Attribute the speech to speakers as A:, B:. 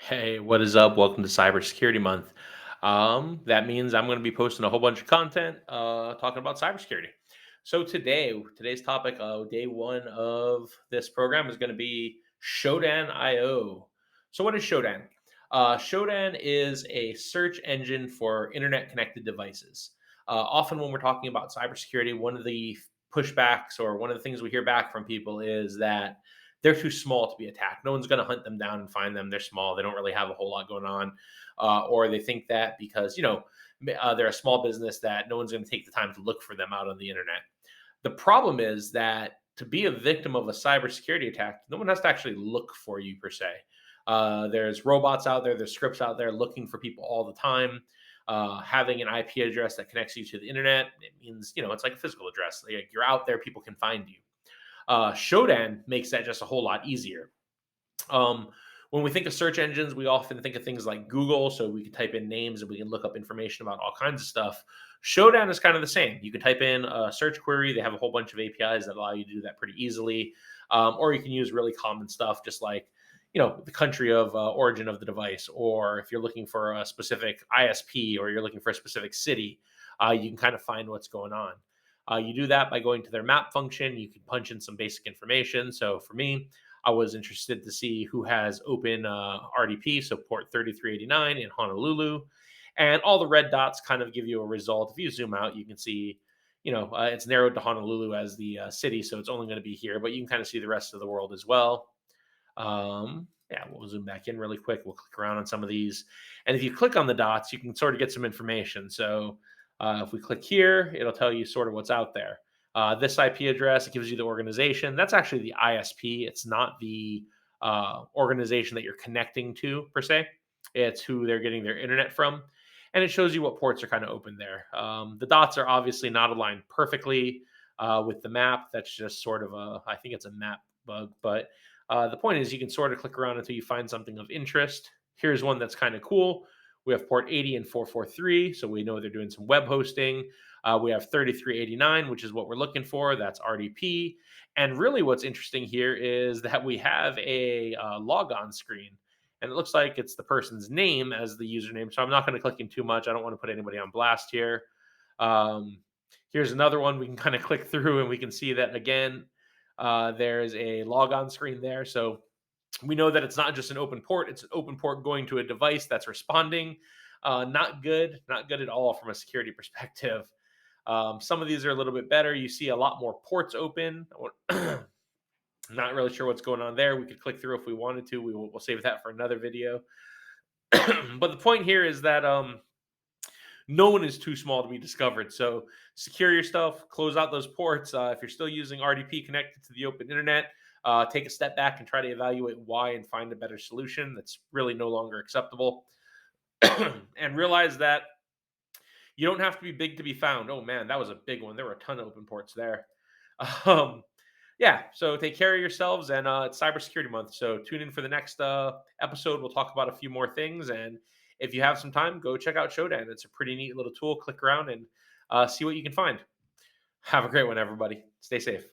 A: Hey, what is up? Welcome to Cybersecurity Month. That means I'm going to be posting a whole bunch of content talking about cybersecurity. So today's topic, day one of this program is going to be Shodan IO. So what is Shodan? Shodan is a search engine for internet connected devices. Often when we're talking about cybersecurity, one of the pushbacks or one of the things we hear back from people is that they're too small to be attacked. No one's going to hunt them down and find them. They're small. They don't really have a whole lot going on, or they think that because they're a small business that no one's going to take the time to look for them out on the internet. The problem is that to be a victim of a cybersecurity attack, no one has to actually look for you per se. There's robots out there, there's scripts out there looking for people all the time. Having an IP address that connects you to the internet, it means it's like a physical address. Like you're out there, people can find you. Shodan makes that just a whole lot easier. Um, when we think of search engines, we often think of things like Google, so we can type in names and we can look up information about all kinds of stuff. Shodan is kind of the same. You can type in a search query. They have a whole bunch of APIs that allow you to do that pretty easily. Or you can use really common stuff, just like the country of origin of the device, or if you're looking for a specific ISP or you're looking for a specific city, you can kind of find what's going on. You do that by going to their map function. You can punch in some basic information. So for me, I was interested to see who has open RDP, so port 3389 in Honolulu. And all the red dots kind of give you a result. If you zoom out, you can see, it's narrowed to Honolulu as the city, so it's only going to be here, but you can kind of see the rest of the world as well. Yeah, we'll zoom back in really quick. We'll click around on some of these. And if you click on the dots, you can sort of get some information. So if we click here, it'll tell you sort of what's out there. This IP address, it gives you the organization. That's actually the ISP. It's not the organization that you're connecting to per se. It's who they're getting their internet from. And it shows you what ports are kind of open there. The dots are obviously not aligned perfectly with the map. That's just sort of I think it's a map bug. But the point is you can sort of click around until you find something of interest. Here's one that's kind of cool. We have port 80 and 443, so we know they're doing some web hosting. We have 3389, which is what we're looking for. That's RDP. And really, what's interesting here is that we have a logon screen, and it looks like it's the person's name as the username. So I'm not going to click in too much. I don't want to put anybody on blast here. Um, Here's another one. We can kind of click through, and we can see that again. There's a logon screen there. So we know that it's not just an open port, it's an open port going to a device that's responding. Not good at all from a security perspective. Some of these are a little bit better. You see a lot more ports open. Not really sure what's going on there. We could click through if we wanted to. We'll save that for another video. But the point here is that no one is too small to be discovered. So secure your stuff, close out those ports. If you're still using RDP connected to the open internet, take a step back and try to evaluate why and find a better solution that's really no longer acceptable. And realize that you don't have to be big to be found. Oh man, that was a big one. There were a ton of open ports there. Um, yeah, so take care of yourselves, and it's Cybersecurity Month. So tune in for the next episode. We'll talk about a few more things, and if you have some time, go check out Shodan. It's a pretty neat little tool. Click around and see what you can find. Have a great one, everybody. Stay safe.